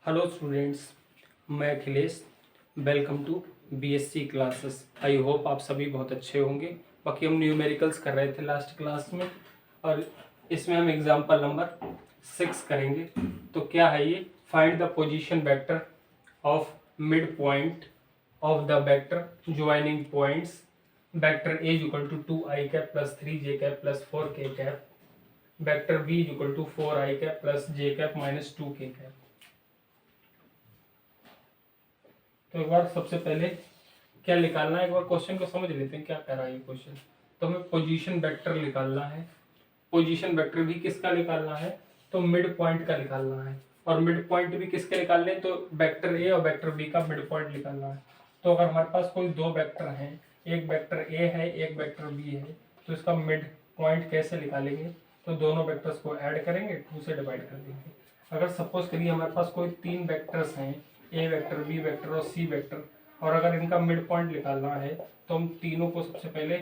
Hello students, मैं Akhilesh. Welcome to BSc classes. I hope आप सभी बहुत अच्छे होंगे। बाकी हम न्यूमेरिकल्स कर रहे थे लास्ट क्लास में और इसमें हम एग्जांपल नंबर 6 करेंगे। तो क्या है ये? Find the position vector of mid point of the vector joining points vector A equal to 2i cap plus 3j cap plus 4k cap vector b equal to 4i cap plus j cap minus 2k cap. तो एक बार सबसे पहले क्या निकालना है, एक बार question को समझ लेते हैं क्या कह रहा है ये क्वेश्चन। तो हमें पोजीशन वेक्टर निकालना है। पोजीशन वेक्टर भी किसका निकालना है? तो मिड पॉइंट का निकालना है। और मिड पॉइंट भी किसके निकालने हैं? तो वेक्टर ए और वेक्टर बी का मिड पॉइंट निकालना है। तो अगर हमारे पास कोई दो वेक्टर हैं, एक वेक्टर ए है एक वेक्टर बी है, तो इसका मिड पॉइंट कैसे निकालेंगे? तो दोनों वेक्टर्स को ऐड करेंगे, 2 से डिवाइड कर देंगे। अगर सपोज करिए हमारे पास कोई 3 वेक्टर्स हैं, ए वेक्टर बी वेक्टर और सी वेक्टर, और अगर इनका मिड पॉइंट निकालना है तो हम तीनों को सबसे पहले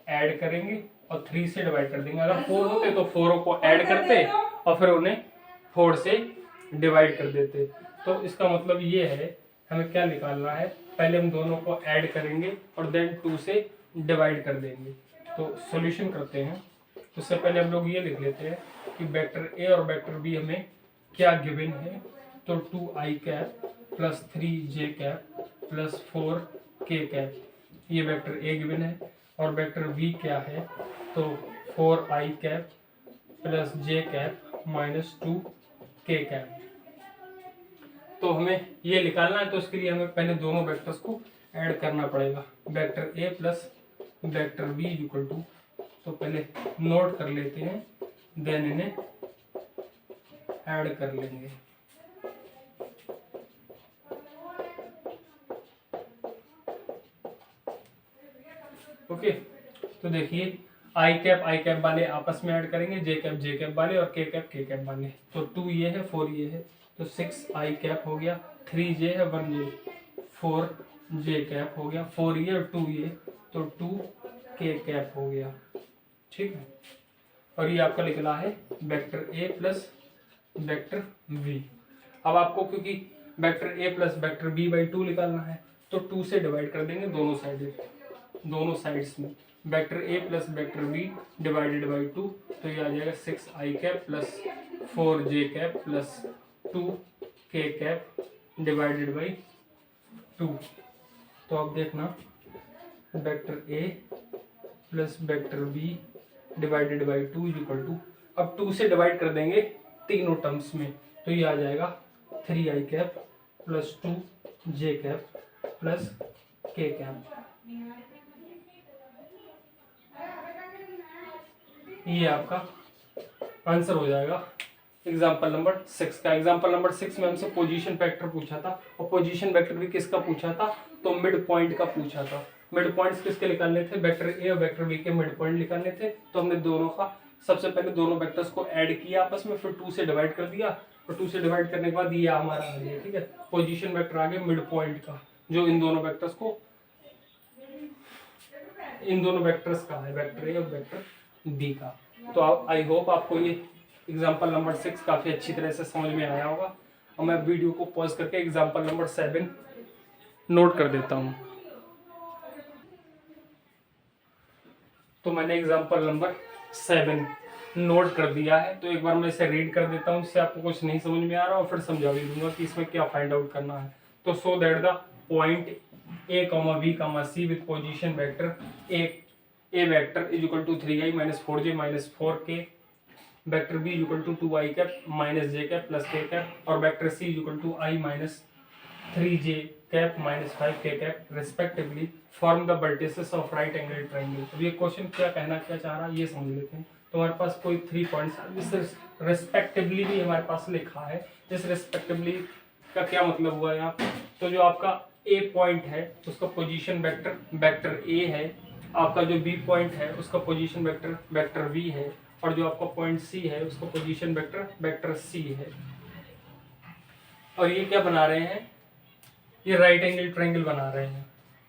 ऐड करेंगे और 3 से डिवाइड कर देंगे। अगर 4 होते तो 4 को ऐड करते और फिर उन्हें 4 से डिवाइड कर देते। तो इसका मतलब ये है हमें क्या निकालना है, पहले हम दोनों को ऐड करेंगे और देन 2 से डिवाइड कर देंगे। तो सॉल्यूशन करते हैं। तो उससे पहले हम लोग ये लिख लेते हैं कि वेक्टर ए और वेक्टर बी हमें क्या गिवन है। तो 2i cap plus 3j cap plus 4k cap, ये वेक्टर ए गिवन है। और वेक्टर बी क्या है? तो 4i cap plus j cap minus 2k cap. तो हमें ये निकालना है, तो उसके लिए हमें पहले दोनों वेक्टर्स को ऐड करना पड़ेगा। Vector A plus vector B equal to, तो पहले नोट कर लेते हैं, देन इन्हें ऐड कर लेंगे। ओके, तो देखिए आई कैप वाले आपस में ऐड करेंगे, जे कैप वाले और के कैप वाले। तो 2 ये है 4 ये है, तो 6i कैप हो गया, 3j है 1j, 4j कैप हो गया, 4 ये और 2 ये, तो 2k कैप हो गया। ठीक है, और ये आपका निकला है वेक्टर ए प्लस वेक्टर बी। अब आपको क्योंकि vector A plus vector b by 2 निकालना है, तो 2 से डिवाइड कर देंगे दोनों साइड्स में। Vector A plus vector b divided by 2, तो ये आ जाएगा 6i cap plus 4j cap plus 2k cap divided by 2। तो अब देखना, vector A plus vector b divided by 2 equal to, अब 2 से डिवाइड कर देंगे तीनों टर्म्स में, तो ये आ जाएगा 3i cap plus 2j cap plus k cap. ये आपका आंसर हो जाएगा एग्जाम्पल नंबर 6 का। एग्जाम्पल नंबर 6 में हमसे पोजीशन वेक्टर पूछा था, और पोजीशन वेक्टर भी किसका पूछा था? तो मिड पॉइंट का पूछा था। मिड पॉइंट्स किसके निकालने थे? वेक्टर ए और वेक्टर बी के मिड पॉइंट निकालने थे। तो हमने दोनों का सबसे पहले दोनों वेक्टर्स को ऐड किया आपस में, फिर 2 से डिवाइड कर दिया, और 2 से डिवाइड करने के बाद ये हमारा आ गया। ठीक है, पोजीशन वेक्टर आ गया मिड पॉइंट का, जो इन दोनों वेक्टर्स का है, वेक्टर ए और वेक्टर बी का। तो आप आई होप आपको ये एग्जाम्पल नंबर 6 काफ़ी अच्छी तरह से समझ में आया होगा। और मैं वीडियो को पॉज करके एग्जाम्पल नंबर 7 नोट कर देता हूँ। तो मैंने एग्जाम्पल नंबर 7 नोट कर दिया है। तो एक बार मैं इसे रीड कर देता हूँ, इससे आपको कुछ नहीं समझ में आ रहा और फिर समझा भी दूंगा कि इसमें क्या फाइंड आउट करना है। तो so that the point A B C with position vector A vector is equal to 3i minus 4j minus 4k, vector B equal to 2i cap minus j cap plus k cap, और vector C equal to i minus 3j cap minus 5k cap respectively form the vertices of right angle triangle. अब ये question क्या चाह रहा है ये समझ लेते हैं। तो हमारे पास कोई 3 पॉइंट्स, इस रिस्पेक्टिवली भी हमारे पास लिखा है। इस रिस्पेक्टिवली का क्या मतलब हुआ यहाँ? तो जो आपका ए पॉइंट है उसका पोजीशन वेक्टर वेक्टर ए है, आपका जो बी पॉइंट है उसका पोजीशन वेक्टर वेक्टर बी है, और जो आपका पॉइंट सी है उसका पोजीशन वेक्टर वेक्टर सी है। और ये क्या बना रहे हैं? ये राइट एंगल ट्रायंगल बना रहे हैं।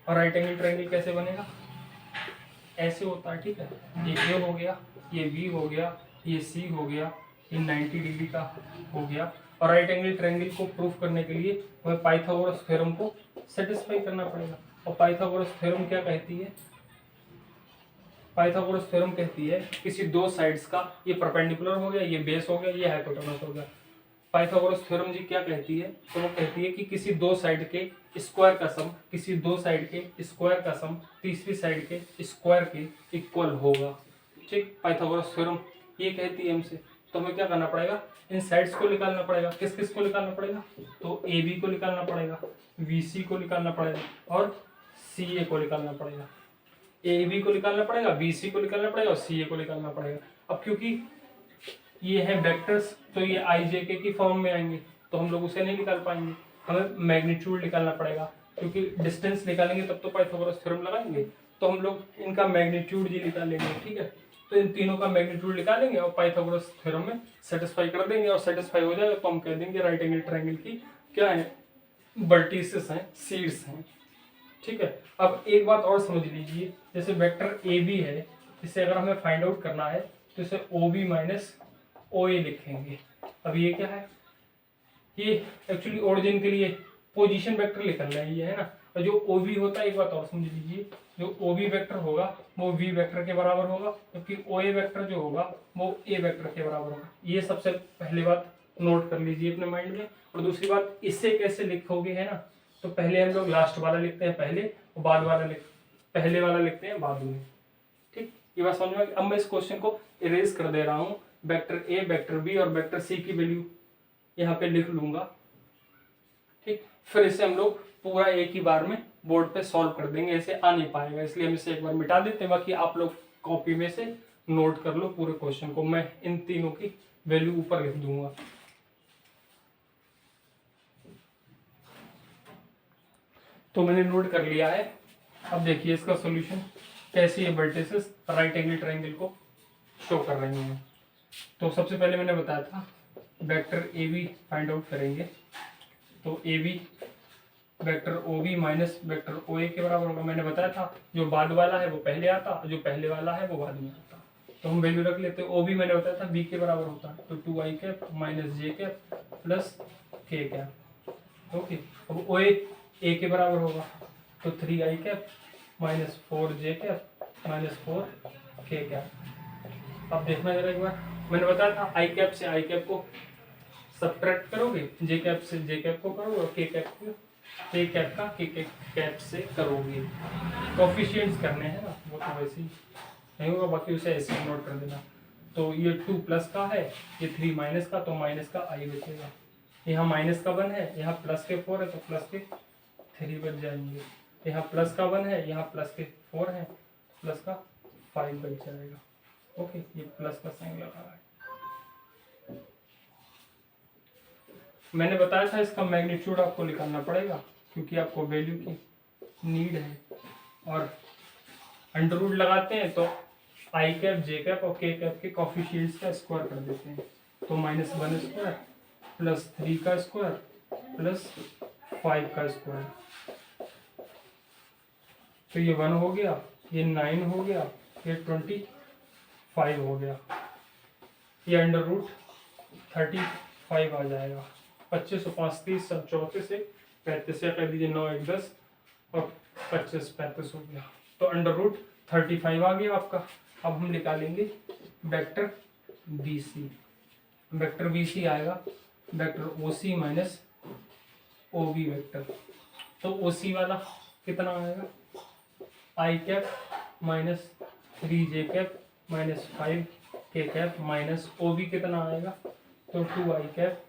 और राइट एंगल ट्रायंगल कैसे बनेगा? ऐसे होता है। ठीक है, ये ए हो गया, ये बी हो गया, ये सी हो गया, ये 90 डिग्री का हो गया, और राइट एंगल ट्रायंगल को प्रूफ करने के लिए हमें पाइथागोरस थ्योरम को सेटिस्फाई करना पड़ेगा। और पाइथागोरस थ्योरम क्या कहती है? पाइथागोरस थ्योरम कहती है किसी दो साइड्स का, ये परपेंडिकुलर हो गया, ये बेस हो गया, ये हाइपोटेनस हो गया। पाइथागोरस थ्योरम जी क्या कहती है? तो वो कहती है कि किसी दो साइड के स्क्वायर का सम, किसी दो साइड के स्क्वायर का सम तीसरी साइड के स्क्वायर के इक्वल होगा। ठीक, पाइथागोरस थ्योरम ये कहती है हमसे। तो हमें क्या करना पड़ेगा? इन साइड्स को निकालना पड़ेगा। किस किस को निकालना पड़ेगा? तो ए बी को निकालना पड़ेगा, बी सी को निकालना पड़ेगा और सी ए को निकालना पड़ेगा। ए बी को निकालना पड़ेगा, बी सी को निकालना पड़ेगा और सी ए को निकालना पड़ेगा। अब क्योंकि ये है वेक्टर्स तो ये आई जे के की फॉर्म में आएंगे, तो हम लोग उसे नहीं निकाल पाएंगे। हमें मैग्नीट्यूड निकालना पड़ेगा, क्योंकि डिस्टेंस निकालेंगे तब तो पाइथागोरस थ्योरम लगाएंगे। तो हम लोग इनका मैग्नीट्यूड जी निकालेंगे। ठीक है, तो इन तीनों का मैग्नीट्यूड निकालेंगे और पाइथागोरस थ्योरम में सेटिस्फाई कर देंगे। और सेटिस्फाई हो जाएगा तो हम कह देंगे राइट एंगल ट्रायंगल की क्या है? वर्टिसेस हैं, सीड्स हैं। ठीक है, अब एक बात और समझ लीजिए, जैसे वेक्टर ए बी है, इसे अगर हमें फाइंड आउट करना है तो इसे ओ बी माइनस ओ ए लिखेंगे। अब ये क्या है? ये एक्चुअली ओरिजिन के लिए पोजीशन वेक्टर निकलना है, ये है ना। और जो ओ बी होता है, एक बात और समझ लीजिए, जो ओ बी वेक्टर होगा वो वी वेक्टर के बराबर होगा, क्योंकि ओ ए वेक्टर जो होगा वो ए वेक्टर के बराबर होगा। ये सबसे पहली बात नोट कर लीजिए अपने माइंड में। और दूसरी बात, इसे कैसे लिखोगे, है ना, तो पहले हम लोग लास्ट वाला लिखते हैं पहले, और बाद वाला पहले वाला लिखते हैं बाद में। ठीक, ये बात समझ में। अब मैं इस क्वेश्चन को इरेज कर दे रहा हूँ। वेक्टर ए, वेक्टर बी और वेक्टर सी की वैल्यू यहाँ पे लिख लूंगा। ठीक, फिर इसे हम लोग पूरा एक ही बार में बोर्ड पे सॉल्व कर देंगे। ऐसे आ नहीं पाएगा, इसलिए हम इसे एक बार मिटा देते हैं। बाकी आप लोग कॉपी में से नोट कर लो पूरे क्वेश्चन को। मैं इन तीनों की वैल्यू ऊपर लिख दूंगा। तो मैंने नोट कर लिया है। अब देखिए इसका सॉल्यूशन कैसे ये वर्टिसेस राइट एंगल ट्रायंगल को शो कर रही हैं। तो सबसे पहले मैंने बताया था vector A B find out करेंगे। तो A B vector O B minus vector O A के बराबर होगा। मैंने बताया था जो बाद वाला है वो पहले आता, जो पहले वाला है वो बाद में आता। तो हम वैल्यू रख लेते हैं। ओ बी मैंने बताया था बी के बराबर होता है, तो 2i cap minus J cap plus K cap. Okay, अब ओ ए के बराबर होगा, तो 3i cap minus 4j cap minus 4k cap. अब देखना जरा एक बार, मैंने बताया था आई कैप से आई कैप को सब्ट्रैक्ट करोगे, जे कैप से जे कैप को करोगे और के कैप को के कैप का के कैप से करोगे। कोफिशिएंट्स करने हैं ना, वो तो वैसे ही नहीं होगा, बाकी उसे ऐसे नोट कर देना। तो ये 2 प्लस का है, ये 3 माइनस का, तो माइनस का आई बचेगा। यहाँ माइनस का 1 है, यहाँ प्लस के 4 है, तो प्लस के 3 बच जाएंगे। यहाँ प्लस का 1 है, यहाँ प्लस के 4 है, प्लस का 5 बच जाएगा। ओके, ये प्लस का साइन लगा है। मैंने बताया था इसका मैग्नीट्यूड आपको निकालना पड़ेगा, क्योंकि आपको वैल्यू की नीड है। और अंडर रूट लगाते हैं तो आई कैप, जे कैप और के कैप के कोफिशिएंट्स का स्क्वायर कर देते हैं। तो -1 स्क्वायर प्लस 3 का स्क्वायर प्लस 5 का स्क्वायर। तो ये 1 हो गया, ये 9 हो गया, ये 25 हो गया। ये अंडर रूट 35 आ जाएगा। 25 और 5 30 34 से 35 या कह दीजिए 9 1 10 और 25 35 हो गया। तो अंडर रूट 35 आ गया आपका। अब हम निकालेंगे vector B C. Vector B C आएगा vector O C minus O B vector. तो ओ सी वाला कितना आएगा? I cap minus 3j cap minus 5k cap minus O B कितना आएगा? तो 2i cap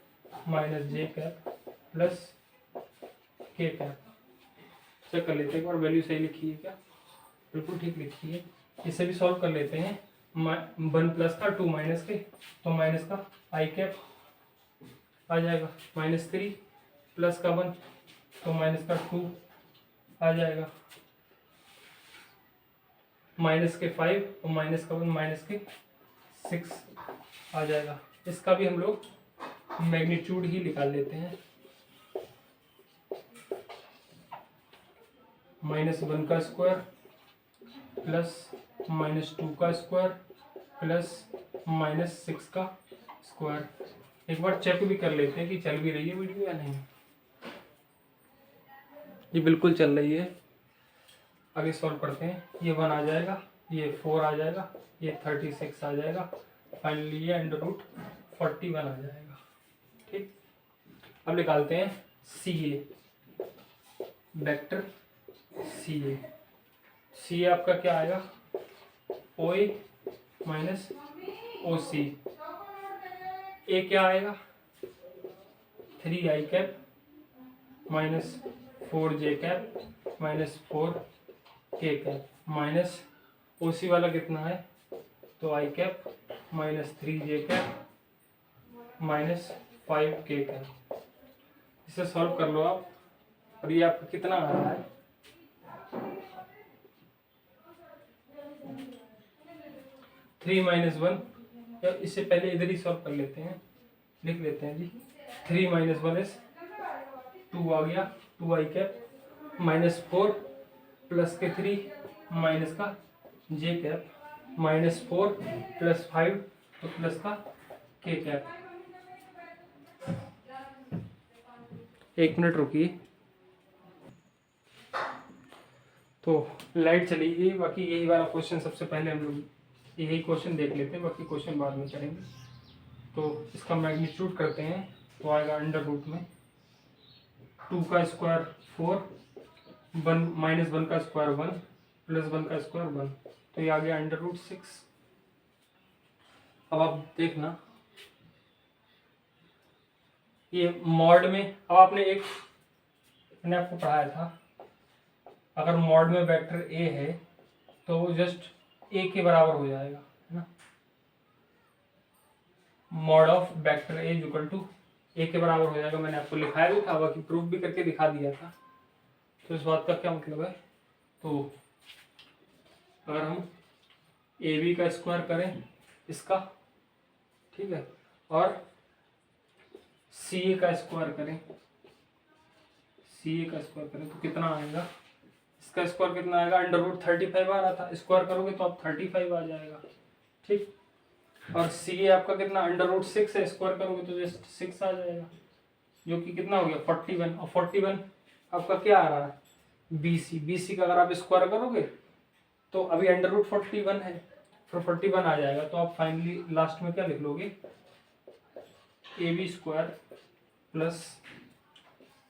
minus J cap plus K cap. Check कर लेते हैं एक बार वैल्यू सही लिखी है क्या? बिल्कुल ठीक लिखी है। इसे भी सॉल्व कर लेते हैं। 1 प्लस का 2 माइनस के, तो माइनस का आई कैप आ जाएगा, -3 प्लस का 1 तो माइनस का 2 आ जाएगा, माइनस के 5 और माइनस का 1 माइनस के 6 आ जाएगा। इसका भी हम लोग मैग्नीट्यूड ही निकाल लेते हैं। -1 का स्क्वायर प्लस -2 का स्क्वायर प्लस -6 का स्क्वायर एक बार चेक भी कर लेते हैं कि चल भी रही है वीडियो या नहीं। ये बिल्कुल चल रही है। आगे सॉल्व करते हैं। ये 1 आ जाएगा, ये 4 आ जाएगा, ये 36 आ जाएगा, फाइनली ये √41 आ जाएगा। ठीक, अब निकालते हैं सी ए वेक्टर। सी ए आपका क्या आएगा, ओ ए माइनस ओ सी। ए क्या आएगा, 3i cap minus 4j cap minus 4k cap, minus O C वाला कितना है, तो i cap minus 3j cap minus 5k cap. इसे सॉल्व कर लो आप, और ये आपका कितना आ रहा है, 3 - 1, या इससे पहले इधर ही सॉल्व कर लेते हैं, लिख लेते हैं जी। 3 - 1 इज 2 आ गया, 2i कैप माइनस 4 प्लस के 3 माइनस का j कैप माइनस 4 प्लस 5 तो प्लस का k कैप। 1 मिनट रुकिए। तो लाइट चली गई। बाकी यही वाला क्वेश्चन सबसे पहले हम लोग यही क्वेश्चन देख लेते हैं, बाकी क्वेश्चन बाद में करेंगे। तो इसका मैग्नीट्यूड करते हैं, तो आएगा अंडर रूट में 2 का स्क्वायर 4, 1 - 1 का स्क्वायर 1 प्लस 1 का स्क्वायर 1, तो ये आ गया अंडर रूट 6। अब आप देखना ये मॉड में, अब आपने एक मैंने आपको पढ़ाया था, अगर मॉड में वेक्टर ए है तो वो जस्ट ए के बराबर हो जाएगा, है ना। Mod of vector A equal to A के बराबर हो जाएगा। मैंने आपको लिखाया भी था, बाकी प्रूफ भी करके दिखा दिया था। तो इस बात का क्या मतलब है, तो अगर हम ए बी का स्क्वायर करें इसका, ठीक है, और सी ए का स्क्वायर करें, सी ए का स्क्वायर करें तो कितना आएगा, इसका स्क्वायर कितना आएगा, अंडर रूट 35 आ रहा था, स्क्वायर करोगे तो आप 35 आ जाएगा। ठीक, और सी ए आपका कितना, अंडर रूट 6 है, स्क्वायर करोगे तो जस्ट 6 आ जाएगा, जो कि कितना हो गया 41। और 41 आपका क्या आ रहा है, BC का अगर आप स्क्वायर करोगे तो अभी अंडर रूट 41 है, फिर 41 आ जाएगा। तो आप फाइनली लास्ट में क्या लिख लोगे, AB square plus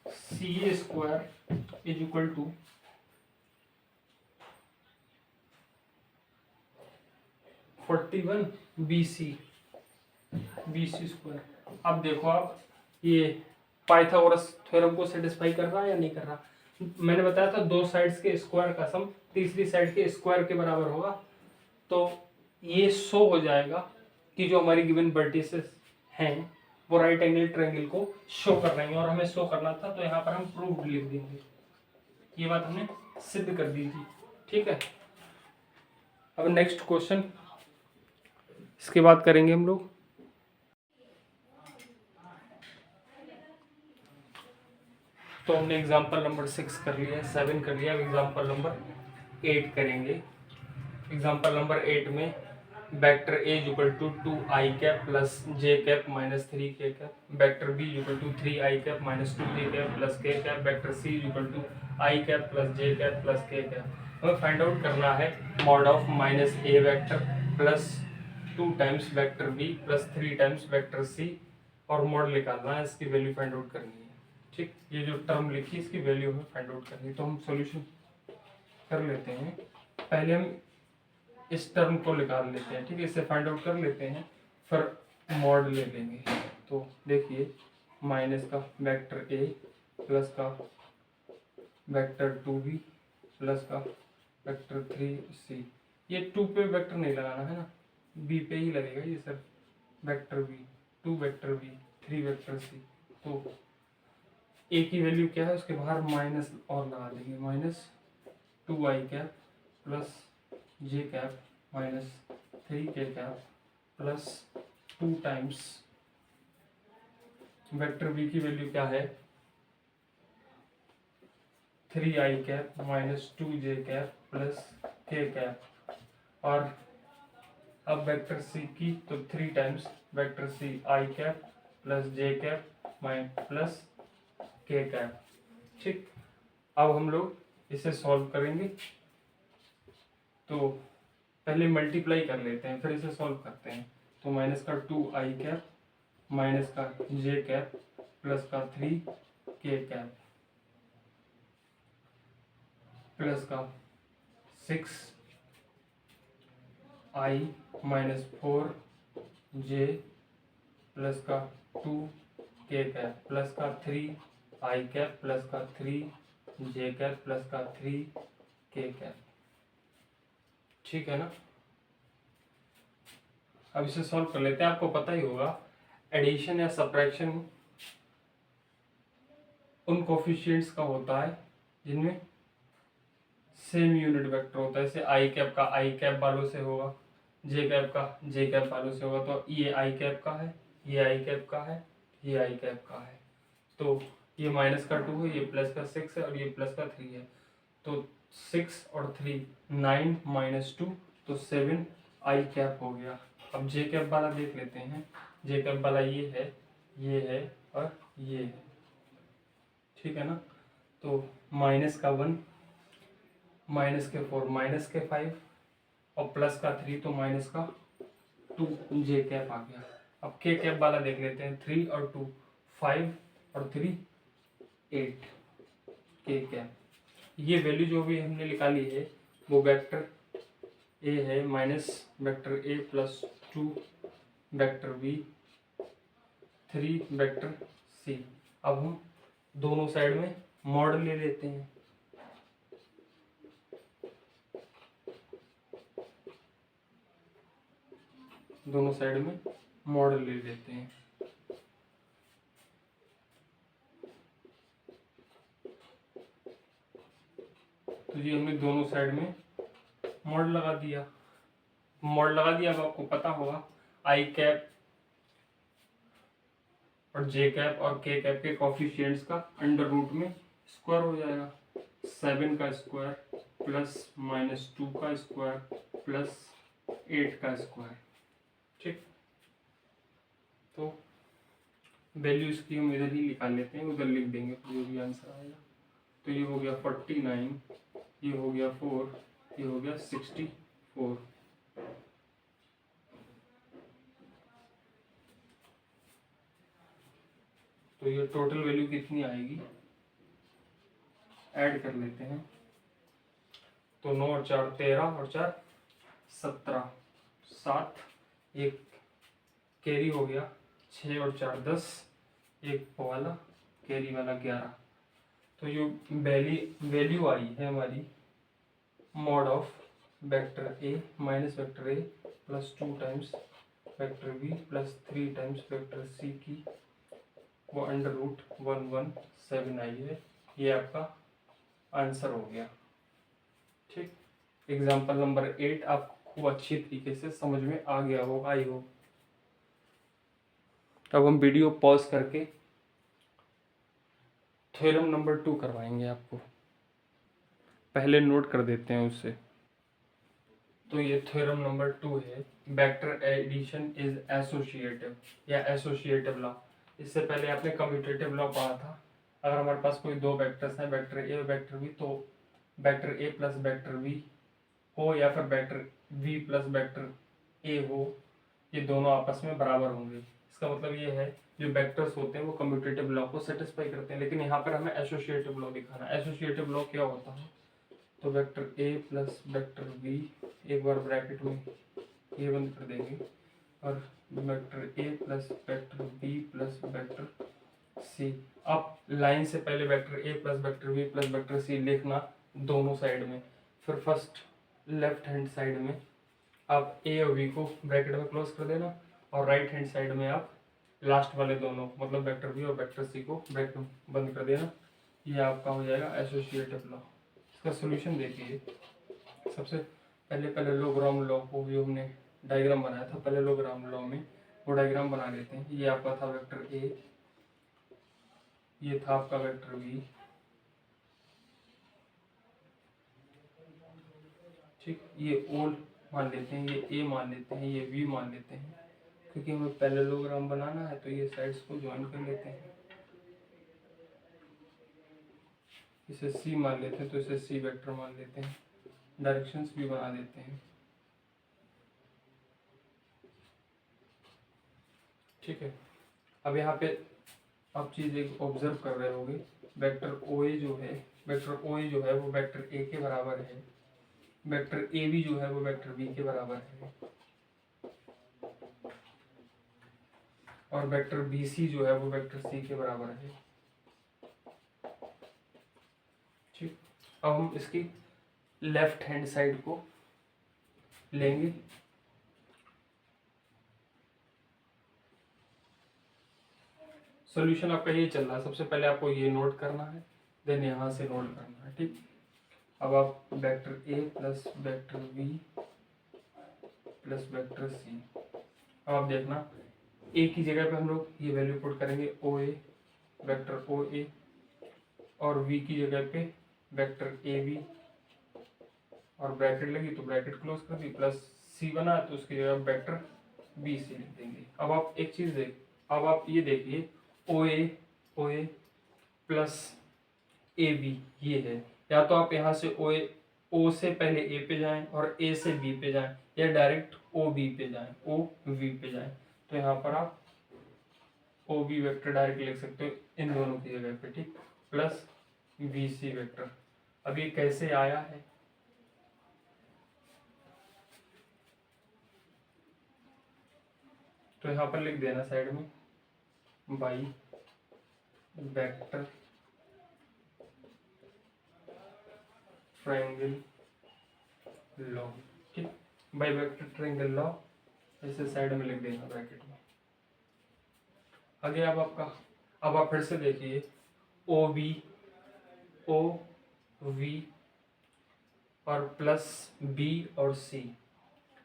CA square is equal to 41 BC square. अब देखो आप, ये पाइथागोरस थ्योरम को सेटिस्फाई कर रहा है या नहीं कर रहा। मैंने बताया था 2 साइड्स के स्क्वायर का सम तीसरी साइड के स्क्वायर के बराबर होगा। तो ये शो हो जाएगा कि जो हमारी गिवन वर्टिसेस हैं वो राइट एंगल ट्रायंगल को शो कर रही हैं, और हमें शो करना था तो यहाँ पर हम प्रूफ लिख देंगे। ये बात हमने सिद्ध कर दी थी, ठीक है। अब नेक्स्ट क्वेश्चन इसके बाद करेंगे हम लोग। तो हमने एग्जाम्पल नंबर 6 कर लिया, 7 कर लिया, अब एग्जाम्पल नंबर 8 करेंगे। एग्जाम्पल नंबर 8 में vector A equal to 2i cap plus j cap minus 3k cap, vector B equal to 3i cap minus 2j cap plus k cap, vector C equal to i cap plus j cap plus k cap. हमें find out करना है mod of minus a vector plus 2 times vector B plus 3 times vector c, और mod निकालना है, इसकी value find out करनी है। ठीक, ये जो टर्म लिखी इसकी वैल्यू हमें फाइंड आउट करनी है। तो हम सॉल्यूशन कर लेते हैं। पहले हम इस टर्म को निकाल लेते हैं, ठीक है, इसे फाइंड आउट कर लेते हैं, फिर मॉड ले लेंगे। तो देखिए, माइनस का वेक्टर ए प्लस का वेक्टर 2b प्लस का वेक्टर 3c। ये 2 पे वेक्टर नहीं लगाना है ना, b पे ही लगेगा ये sir, vector b, 2 vector b, 3 vector c। तो a की वैल्यू क्या है, उसके बाहर माइनस और लगा देंगे, minus 2i cap plus j cap minus 3k cap plus 2 times vector b की वैल्यू क्या है, 3i cap minus 2j cap plus k cap, और अब वेक्टर c की तो 3 times vector c i cap plus J cap plus K cap. ठीक, अब हम लोग इसे सॉल्व करेंगे। तो पहले मल्टीप्लाई कर लेते हैं, फिर इसे सॉल्व करते हैं। तो माइनस का 2i कैप माइनस का जे कैप प्लस का 3k कैप प्लस का 6i माइनस 4j प्लस का 2k कैप प्लस का 3i कैप प्लस का 3j कैप प्लस का 3k कैप। ठीक है ना। अब इसे सॉल्व कर लेते हैं। आपको पता ही होगा एडिशन या सब्ट्रैक्शन उन कोफिशिएंट्स का होता है जिनमें सेम यूनिट वेक्टर होता है। जैसे आई कैप का आई कैप वालों से होगा, जे कैप का जे कैप वालों से होगा। तो ये आई कैप का है, ये आई कैप का है, ये आई कैप का है। तो ये माइनस का 2 है, ये प्लस का 6 है और ये प्लस का 3 है। तो 6 और 3 9 माइनस 2 तो 7 आई कैप हो गया। अब जे कैप वाला देख लेते हैं। जे कैप वाला ये है और ये है। ठीक है ना। तो माइनस का 1 माइनस के 4 माइनस के 5 और प्लस का 3 तो माइनस का 2 जे कैप आ गया। अब के कैप वाला देख लेते हैं। 3 और 2 5 और 3 8 के कैप। ये वैल्यू जो भी हमने निकाली है वो वेक्टर ए है माइनस वेक्टर ए plus 2 vector b 3 vector c. अब हम दोनों साइड में मॉड ले लेते हैं। दोनों साइड में मॉड ले लेते हैं। तो ये हमने दोनों साइड में मॉड लगा दिया। अब आपको पता होगा आई कैप और जे कैप और के कैप के कोफिशिएंट्स का अंडर रूट में स्क्वायर हो जाएगा। 7 का स्क्वायर प्लस माइनस 2 का स्क्वायर प्लस 8 का स्क्वायर। ठीक, तो वैल्यू इसकी हम इधर ही निकाल लेते हैं, उधर लिख देंगे जो भी आंसर आएगा। तो ये हो गया 49, ये हो गया 4, ये हो गया 64। तो ये टोटल वैल्यू कितनी आएगी, ऐड कर लेते हैं। तो 9 और 4 13 और 4 17, 7 एक कैरी हो गया, 6 और 4 10, एक वाला कैरी वाला 11। तो ये वैल्यू आई है हमारी mod of vector A minus vector A plus 2 times vector B plus 3 times vector c की वो अंडर रूट 117 आई है। ये आपका आंसर हो गया। ठीक, एग्जाम्पल नंबर 8 आपको खूब अच्छी तरीके से समझ में आ गया होगा, आई होप। अब हम वीडियो पॉज करके थ्योरम नंबर 2 करवाएंगे आपको। पहले नोट कर देते हैं उससे। तो ये थ्योरम नंबर 2 है, वेक्टर एडिशन इज एसोसिएटिव या एसोसिएटिव लॉ। इससे पहले आपने कम्यूटेटिव लॉ पढ़ा था। अगर हमारे पास कोई दो वेक्टर्स हैं, वेक्टर ए और वेक्टर बी, तो वेक्टर ए प्लस वेक्टर बी हो या फिर वेक्टर वी प्लस वेक्टर ए हो, ये दोनों आपस में बराबर होंगे। इसका मतलब ये है जो वेक्टर्स होते हैं वो कम्यूटेटिव लॉ को सेटिस्फाई करते हैं। लेकिन यहाँ पर हमें एसोसिएटिव लॉ दिखाना है। एसोसिएटिव लॉ क्या होता है, तो वेक्टर ए प्लस वेक्टर बी, एक बार ब्रैकेट में ये बंद कर देंगे, और वेक्टर ए plus vector B plus vector c. आप लाइन से पहले वेक्टर ए plus vector B plus vector c लिखना दोनों साइड में। फिर फर्स्ट लेफ्ट हैंड साइड में आप ए और बी को ब्रैकेट में क्लोज कर देना, और राइट हैंड साइड में आप लास्ट वाले दोनों मतलब वेक्टर बी और वेक्टर सी को ब्रैकेट बंद कर देना। ये आपका हो जाएगा एसोसिएटिव लॉ। इसका सॉल्यूशन देखिए। सबसे पहले लोग्राम लॉ को भी हमने डायग्राम बनाया था। पहले लोग्राम लॉ में वो डायग्राम बना लेते हैं। ये आपका था वेक्टर ए, ये था आपका वेक्टर बी। ठीक, ये ओल मान लेते हैं, ये ए मान लेते हैं, ये वी मान लेते हैं। क्योंकि हमें पैरेललोग्राम बनाना है तो ये साइड्स को ज्वाइन कर लेते हैं। इसे सी मान लेते हैं तो इसे सी वेक्टर मान लेते हैं, डायरेक्शंस भी बना देते हैं। ठीक है, अब यहाँ पे आप चीज एक ऑब्जर्व कर रहे होंगे, वेक्टर ओ ए जो है, वेक्टर ओ ए जो है वो वेक्टर ए के बराबर है, वेक्टर ए बी जो है वो वेक्टर बी के बराबर है, और वेक्टर बी सी जो है वो वेक्टर सी के बराबर है। ठीक, अब हम इसकी लेफ्ट हैंड साइड को लेंगे। सॉल्यूशन आपका ये चल रहा है, सबसे पहले आपको ये नोट करना है, देन यहाँ से नोट करना है। ठीक, अब आप वेक्टर ए plus vector B plus vector c, अब आप देखना ए की जगह पे हम लोग ये वैल्यू पुट करेंगे ओ ए, वेक्टर ओ ए, और वी की जगह पे वेक्टर ए बी, और ब्रैकेट लगी तो ब्रैकेट क्लोज कर दी, प्लस सी बना तो उसकी जगह वेक्टर बी सी लिख देंगे। अब आप एक चीज देख, अब आप ये देखिए ओ ए प्लस ए बी ये है, या तो आप यहाँ से ओ से पहले ए पे जाएं और ए से बी पे जाएं, या डायरेक्ट ओ बी पे जाएं, ओ वी पे जाएं। तो यहाँ पर आप ओ बी वेक्टर डायरेक्ट लिख सकते हो इन दोनों की जगह पे। ठीक, प्लस बी सी वेक्टर। अब ये कैसे आया है, तो यहाँ पर लिख देना साइड में बाई वेक्टर ट्रायंगल लॉ। ठीक, बाई वेक्टर ट्रायंगल लॉ ऐसे साइड में लिख देना ब्रैकेट में। आगे अब आप फिर से देखिए ओ बी ओ वी और प्लस बी और सी।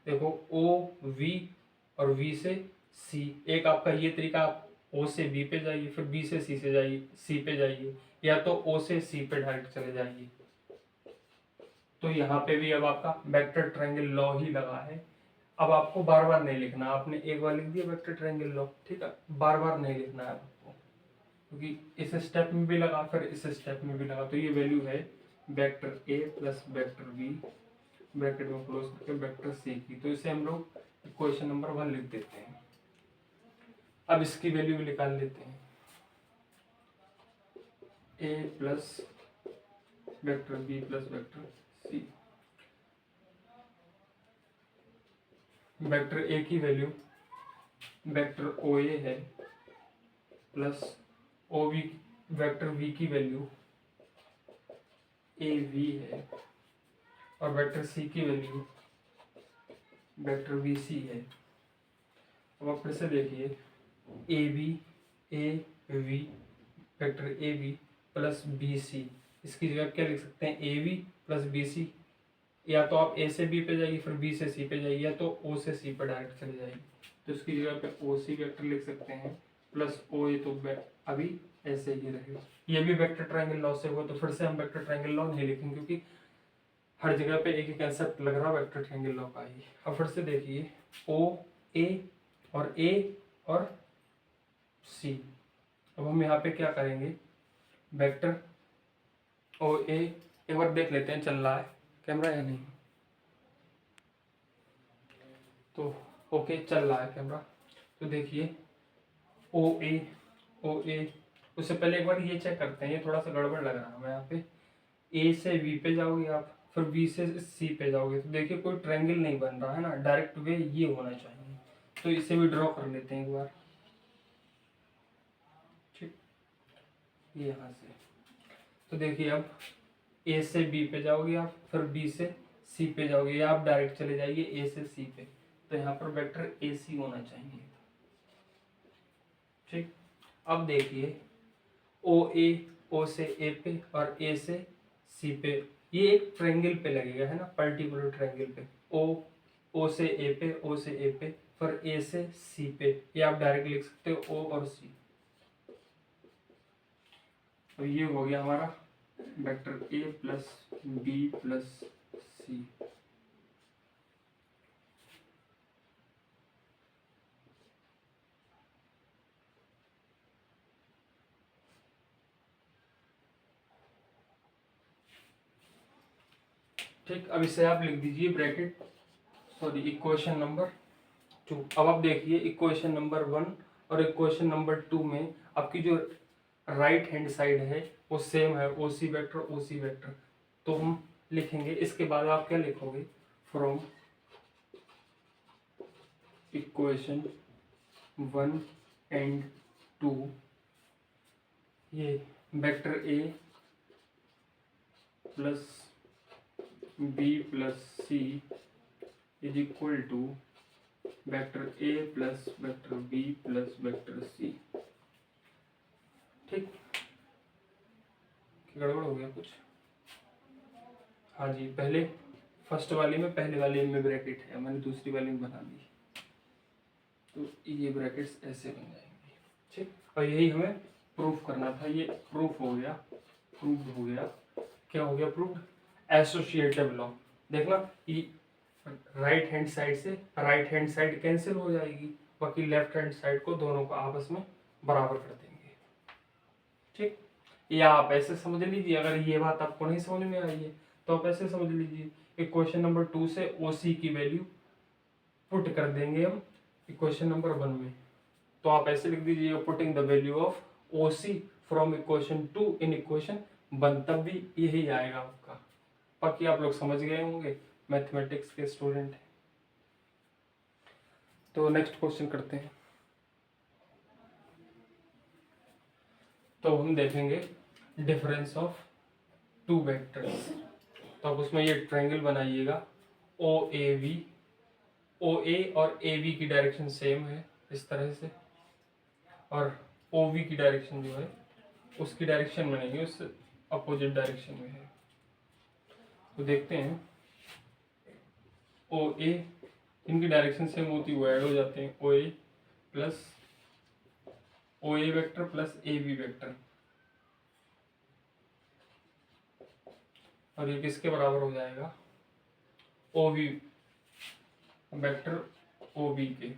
देखो ओ वी और वी से सी, एक आपका ये तरीका, आप ओ से बी पे जाइए, फिर बी से सी से जाइए, सी पे जाइए, या तो ओ से सी पे डायरेक्ट चले जाइए। तो यहाँ पे भी अब आपका वेक्टर ट्रायंगल लॉ ही लगा है। अब आपको बार बार नहीं लिखना, आपने एक बार लिख दिया वेक्टर ट्रायंगल लॉ, ठीक है, बार बार नहीं लिखना है आपको, क्योंकि इस स्टेप में भी लगा फिर इस स्टेप में भी लगा। तो ये वैल्यू है वेक्टर ए प्लस वेक्टर बी ब्रैकेट में क्लोज करके वेक्टर सी की, तो इसे हम लोग इक्वेशन नंबर 1 लिख देते हैं। अब इसकी वैल्यू भी निकाल लेते हैं, A plus vector B plus vector C. Vector A की वैल्यू वेक्टर ओ ए है, plus O V, vector V की वैल्यू ए वी है, और वेक्टर सी की वैल्यू वेक्टर वी सी है। अब आप फिर से देखिए A B A V vector A B plus B C, इसकी जगह क्या लिख सकते हैं A B plus B C, या तो आप ए से बी पे जाइए फिर बी से सी पे जाइए, या तो ओ से सी पे डायरेक्ट चले जाइए। तो इसकी जगह पे ओ सी वेक्टर लिख सकते हैं, प्लस ओ ए, तो अभी ऐसे ही रहेगा। ये भी वेक्टर ट्रायंगल लॉ से हुआ, तो फिर से हम वेक्टर ट्रायंगल लॉ नहीं लिखेंगे, क्योंकि हर जगह पे एक ही कंसेप्ट लग रहा वेक्टर ट्रायंगल लॉ का ही। अब फिर से देखिए ओ ए और सी। अब हम यहाँ पे क्या करेंगे, वेक्टर ओ ए, एक बार देख लेते हैं चल रहा है कैमरा या नहीं। तो ओके चल रहा है कैमरा। तो देखिए ओ ए, उससे पहले एक बार ये चेक करते हैं, ये थोड़ा सा गड़बड़ लग रहा है हमें यहाँ पे। ए से बी पे जाओगे आप, फिर बी से सी पे जाओगे, तो देखिए कोई ट्रायंगल नहीं बन रहा है ना, डायरेक्ट वे ये होना चाहिए। तो इसे भी ड्रॉ कर लेते हैं एक बार। ठीक, ये यहाँ से, तो देखिए अब ए से बी पे जाओगे आप, फिर बी से सी पे जाओगे, या आप डायरेक्ट चले जाइए ए से सी पे, तो यहाँ पर वेक्टर ए सी होना चाहिए। ठीक, अब देखिए ओ से ए पे और ए से सी पे, ये एक ट्रायंगल पे लगेगा है ना, पर्टिकुलर ट्रायंगल पे। ओ से ए पे फिर ए से सी पे, ये आप डायरेक्ट लिख सकते हो ओ और सी। तो ये हो गया हमारा वेक्टर ए प्लस बी प्लस सी। ठीक, अब इसे आप लिख दीजिए ब्रैकेट, सॉरी इक्वेशन नंबर 2। अब आप देखिए इक्वेशन नंबर 1 और इक्वेशन नंबर 2 में आपकी जो राइट हैंड साइड है वो सेम है, ओसी वेक्टर ओसी वेक्टर। तो हम लिखेंगे, इसके बाद आप क्या लिखोगे, फ्रॉम इक्वेशन 1 एंड 2 ये vector A plus B plus C is equal to vector A plus vector B plus vector C. ठीक, गड़बड़ हो गया कुछ? हाँ जी, पहले फर्स्ट वाले में, पहले वाले में ब्रैकेट है, मैंने दूसरी वाले में बना दी, तो ये ब्रैकेट्स ऐसे बन जाएंगे। ठीक, और यही हमें प्रूफ करना था, ये प्रूफ हो गया, प्रूफ हो गया। क्या हो गया प्रूफ? Associative law. देखना ये राइट हैंड साइड से राइट हैंड साइड कैंसिल हो जाएगी, बाकी लेफ्ट हैंड साइड को दोनों को आपस में बराबर कर देंगे। ठीक, या आप ऐसे समझ लीजिए, अगर ये बात आपको नहीं समझ में आई है तो आप ऐसे समझ लीजिए, इक्वेशन नंबर 2 से ओसी की वैल्यू पुट कर देंगे हम इक्वेशन नंबर 1 में। तो आप ऐसे लिख दीजिए, putting the value of OC from equation 2 in equation 1, तब भी यही आएगा आपका। बाकी आप लोग समझ गए होंगे, मैथमेटिक्स के स्टूडेंट हैं। तो नेक्स्ट क्वेश्चन करते हैं। तो हम देखेंगे डिफरेंस ऑफ टू वेक्टर्स। तो आप उसमें ये ट्रायंगल बनाइएगा, ओ ए वी, ओ ए और ए वी की डायरेक्शन सेम है इस तरह से, और ओ वी की डायरेक्शन जो है उसकी डायरेक्शन में नहीं है, उससे अपोजिट डायरेक्शन में है। तो देखते हैं, ओ ए, इनकी डायरेक्शन सेम होती हुए ऐड हो जाते हैं, O A plus O A vector plus A B vector, और ये किसके बराबर हो जाएगा, O V vector O B के।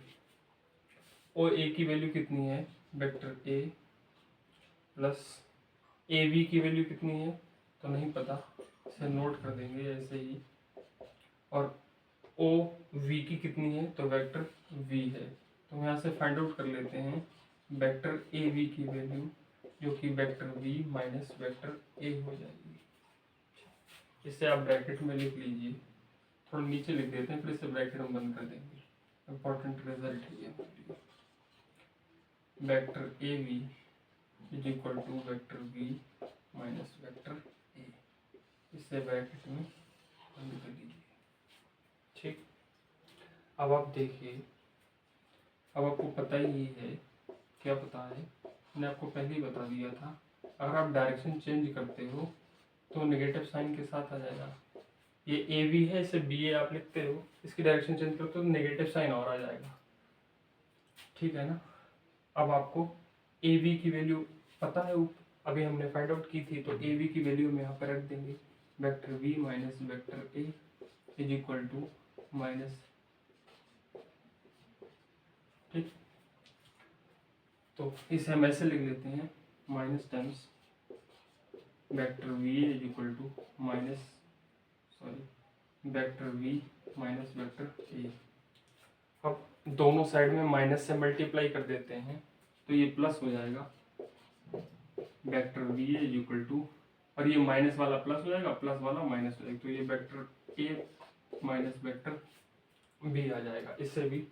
ओ ए की वैल्यू कितनी है, vector A plus A B की वैल्यू कितनी है तो नहीं पता, इसे नोट कर देंगे ऐसे ही, और ओ वी की कितनी है तो वेक्टर वी है। तो यहाँ से फाइंड आउट कर लेते हैं वेक्टर ए वी की वैल्यू, जो कि वेक्टर वी माइनस वेक्टर ए हो जाएगी। इसे आप ब्रैकेट में लिख लीजिए, थोड़ा नीचे लिख देते हैं, फिर इसे ब्रैकेट में बंद कर देंगे, इंपॉर्टेंट रिजल्ट है ये हमारे लिए। Vector A V is equal to vector V minus vector A, इसे ब्रैकेट में बंद कर लीजिए। ठीक, अब आप देखिए, अब आपको पता ही है, क्या पता है, मैंने आपको पहले ही बता दिया था, अगर आप डायरेक्शन चेंज करते हो तो नेगेटिव साइन के साथ आ जाएगा। ये ए वी है, इसे बी ए आप लिखते हो, इसकी डायरेक्शन चेंज करते हो तो नेगेटिव साइन और आ जाएगा। ठीक है ना? अब आपको ए वी की वैल्यू पता है, अभी हमने फाइंड आउट की थी, तो ए वी की वैल्यू हम यहाँ पर रख देंगे, vector V minus vector A is equal to minus. ठीक, तो इसे हम ऐसे लिख लेते हैं, minus times vector V is equal to minus, sorry vector V minus vector A. अब दोनों साइड में माइनस से मल्टीप्लाई कर देते हैं तो ये प्लस हो जाएगा, vector V is equal to, और ये माइनस वाला प्लस हो जाएगा, प्लस वाला माइनस हो जाएगा, तो ये वेक्टर ए माइनस वेक्टर बी आ जाएगा। इससे भी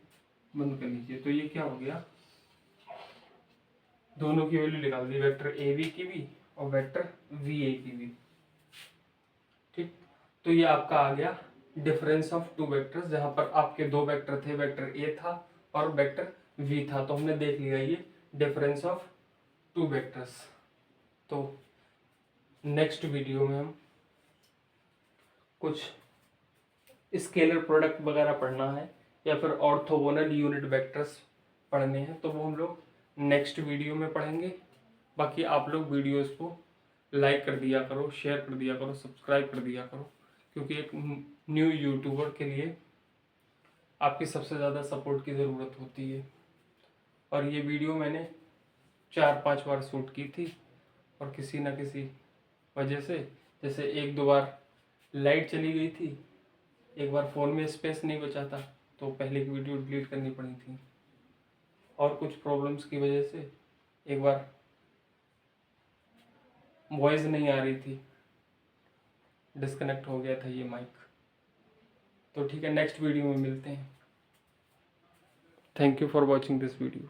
बंद कर लीजिए, तो ये क्या हो गया, दोनों की वैल्यू निकाल दी, वेक्टर ए बी की भी और वेक्टर वी ए की भी। ठीक, तो ये आपका आ गया डिफरेंस ऑफ टू वेक्टर्स, जहां पर आपके दो वेक्टर थे, वेक्टर ए था और वेक्टर वी था, तो हमने देख लिया ये डिफरेंस ऑफ टू वेक्टर्स। तो नेक्स्ट वीडियो में हम कुछ स्केलर प्रोडक्ट वगैरह पढ़ना है या फिर ऑर्थोगोनल यूनिट वेक्टर्स पढ़ने हैं, तो वो हम लोग नेक्स्ट वीडियो में पढ़ेंगे। बाकी आप लोग वीडियोस को लाइक कर दिया करो, शेयर कर दिया करो, सब्सक्राइब कर दिया करो, क्योंकि एक न्यू यूट्यूबर के लिए आपकी सबसे ज़्यादा सपोर्ट की ज़रूरत होती है। और ये वीडियो मैंने 4-5 बार शूट की थी, और किसी न किसी वजह से, जैसे 1-2 बार लाइट चली गई थी, एक बार फ़ोन में स्पेस नहीं बचा था तो पहले की वीडियो डिलीट करनी पड़ी थी, और कुछ प्रॉब्लम्स की वजह से एक बार वॉइस नहीं आ रही थी, डिस्कनेक्ट हो गया था ये माइक। तो ठीक है, नेक्स्ट वीडियो में मिलते हैं। Thank you for watching this video.